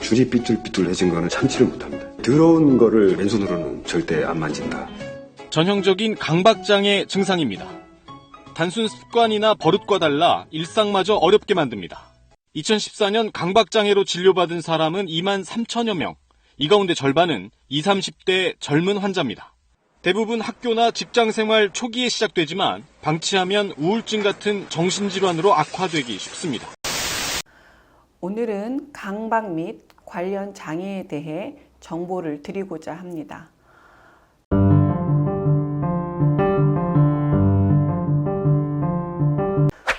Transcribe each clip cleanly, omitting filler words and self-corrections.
줄이 삐뚤삐뚤해진 거는 참지를 못합니다. 더러운 거를 맨손으로는 절대 안 만진다. 전형적인 강박장애 증상입니다. 단순 습관이나 버릇과 달라 일상마저 어렵게 만듭니다. 2014년 강박장애로 진료받은 사람은 2만 3천여 명. 이 가운데 절반은 20, 30대 젊은 환자입니다. 대부분 학교나 직장생활 초기에 시작되지만 방치하면 우울증 같은 정신질환으로 악화되기 쉽습니다. 오늘은 강박 및 관련 장애에 대해 정보를 드리고자 합니다.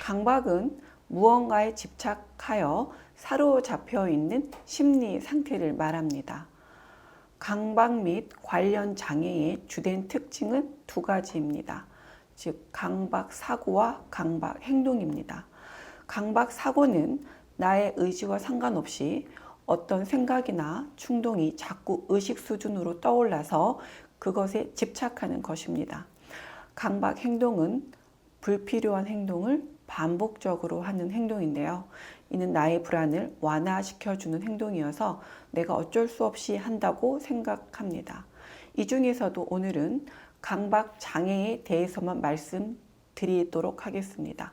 강박은 무언가에 집착하여 사로잡혀 있는 심리 상태를 말합니다. 강박 및 관련 장애의 주된 특징은 두 가지입니다. 즉, 강박 사고와 강박 행동입니다. 강박 사고는 나의 의지와 상관없이 어떤 생각이나 충동이 자꾸 의식 수준으로 떠올라서 그것에 집착하는 것입니다. 강박 행동은 불필요한 행동을 반복적으로 하는 행동인데요. 이는 나의 불안을 완화시켜주는 행동이어서 내가 어쩔 수 없이 한다고 생각합니다. 이 중에서도 오늘은 강박 장애에 대해서만 말씀드리도록 하겠습니다.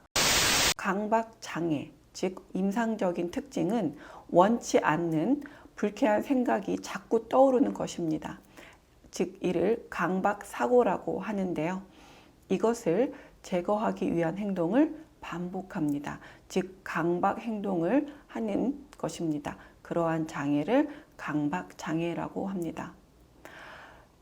강박 장애, 즉 임상적인 특징은 원치 않는 불쾌한 생각이 자꾸 떠오르는 것입니다. 즉 이를 강박 사고라고 하는데요. 이것을 제거하기 위한 행동을 반복합니다. 즉 강박 행동을 하는 것입니다. 그러한 장애를 강박 장애라고 합니다.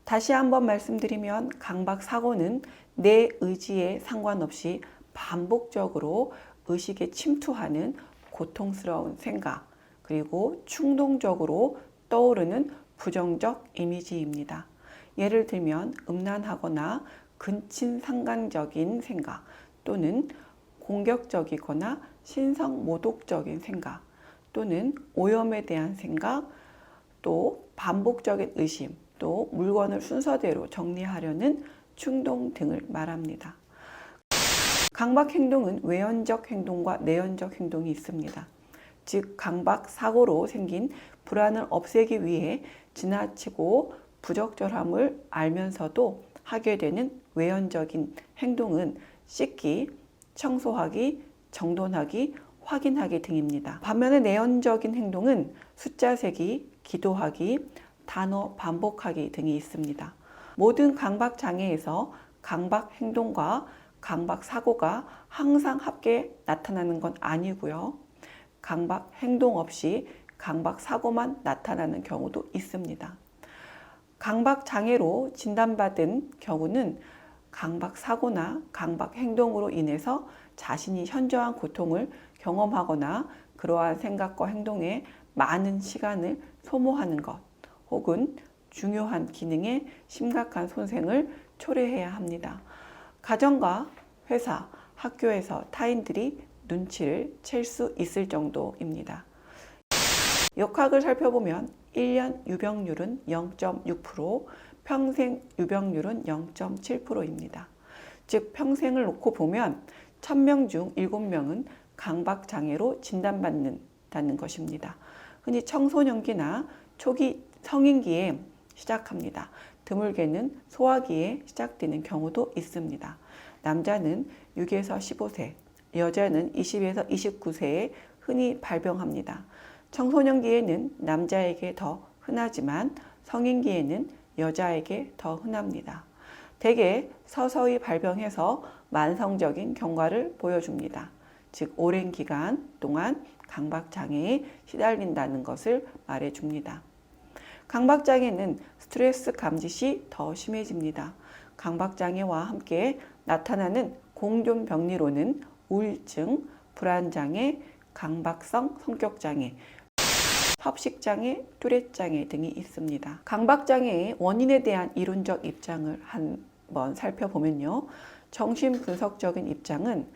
다시 한번 말씀드리면 강박 사고는 내 의지에 상관없이 반복적으로 의식에 침투하는 고통스러운 생각, 그리고 충동적으로 떠오르는 부정적 이미지입니다. 예를 들면 음란하거나 근친상간적인 생각 또는 공격적이거나 신성모독적인 생각 또는 오염에 대한 생각, 또 반복적인 의심, 또 물건을 순서대로 정리하려는 충동 등을 말합니다. 강박 행동은 외연적 행동과 내연적 행동이 있습니다. 즉 강박 사고로 생긴 불안을 없애기 위해 지나치고 부적절함을 알면서도 하게 되는 외연적인 행동은 씻기, 청소하기, 정돈하기, 확인하기 등입니다. 반면에 내연적인 행동은 숫자 세기, 기도하기, 단어 반복하기 등이 있습니다. 모든 강박 장애에서 강박 행동과 강박 사고가 항상 함께 나타나는 건 아니고요. 강박 행동 없이 강박 사고만 나타나는 경우도 있습니다. 강박 장애로 진단받은 경우는 강박 사고나 강박 행동으로 인해서 자신이 현저한 고통을 경험하거나 그러한 생각과 행동에 많은 시간을 소모하는 것, 혹은 중요한 기능에 심각한 손상을 초래해야 합니다. 가정과 회사, 학교에서 타인들이 눈치를 챌 수 있을 정도입니다. 역학을 살펴보면 1년 유병률은 0.6%, 평생 유병률은 0.7%입니다. 즉 평생을 놓고 보면 1000명 중 7명은 강박장애로 진단받는다는 것입니다. 흔히 청소년기나 초기 성인기에 시작합니다. 드물게는 소아기에 시작되는 경우도 있습니다. 남자는 6에서 15세, 여자는 20에서 29세에 흔히 발병합니다. 청소년기에는 남자에게 더 흔하지만 성인기에는 여자에게 더 흔합니다. 대개 서서히 발병해서 만성적인 경과를 보여줍니다. 즉 오랜 기간 동안 강박장애에 시달린다는 것을 말해줍니다. 강박장애는 스트레스 감지 시 더 심해집니다. 강박장애와 함께 나타나는 공존 병리로는 우울증, 불안장애, 강박성 성격장애, 협식장애, 뚜렛장애 등이 있습니다. 강박장애의 원인에 대한 이론적 입장을 한번 살펴보면요. 정신분석적인 입장은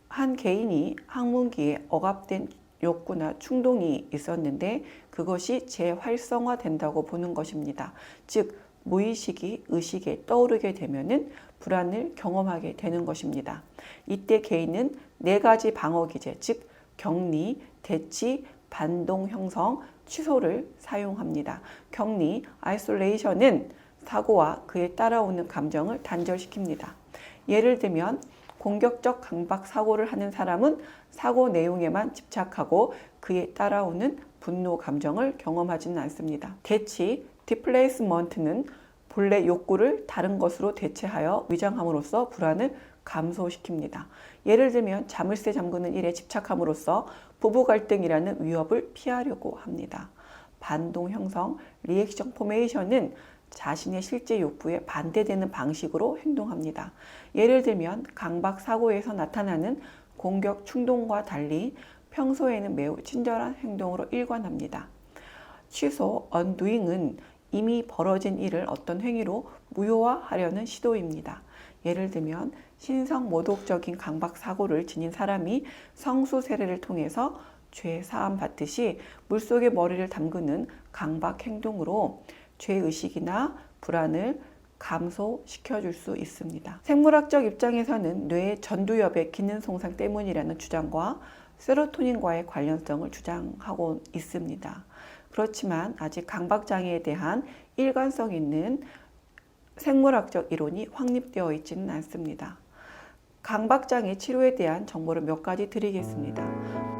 한 개인이 학문기에 억압된 욕구나 충동이 있었는데 그것이 재활성화된다고 보는 것입니다. 즉 무의식이 의식에 떠오르게 되면은 불안을 경험하게 되는 것입니다. 이때 개인은 4가지 방어 기제, 즉 격리, 대치, 반동 형성, 취소를 사용합니다. 격리, 아이솔레이션은 사고와 그에 따라오는 감정을 단절시킵니다. 예를 들면 공격적 강박 사고를 하는 사람은 사고 내용에만 집착하고 그에 따라오는 분노 감정을 경험하지는 않습니다. 대치, 디플레이스먼트는 본래 욕구를 다른 것으로 대체하여 위장함으로써 불안을 감소시킵니다. 예를 들면 자물쇠 잠그는 일에 집착함으로써 부부 갈등이라는 위협을 피하려고 합니다. 반동 형성, 리액션 포메이션은 자신의 실제 욕구에 반대되는 방식으로 행동합니다. 예를 들면 강박 사고에서 나타나는 공격 충동과 달리 평소에는 매우 친절한 행동으로 일관합니다. 취소, undoing은 이미 벌어진 일을 어떤 행위로 무효화하려는 시도입니다. 예를 들면 신성 모독적인 강박 사고를 지닌 사람이 성수 세례를 통해서 죄 사함 받듯이 물속에 머리를 담그는 강박 행동으로 죄의식이나 불안을 감소시켜 줄 수 있습니다. 생물학적 입장에서는 뇌의 전두엽의 기능 손상 때문이라는 주장과 세로토닌과의 관련성을 주장하고 있습니다. 그렇지만 아직 강박장애에 대한 일관성 있는 생물학적 이론이 확립되어 있지는 않습니다. 강박장애 치료에 대한 정보를 몇 가지 드리겠습니다.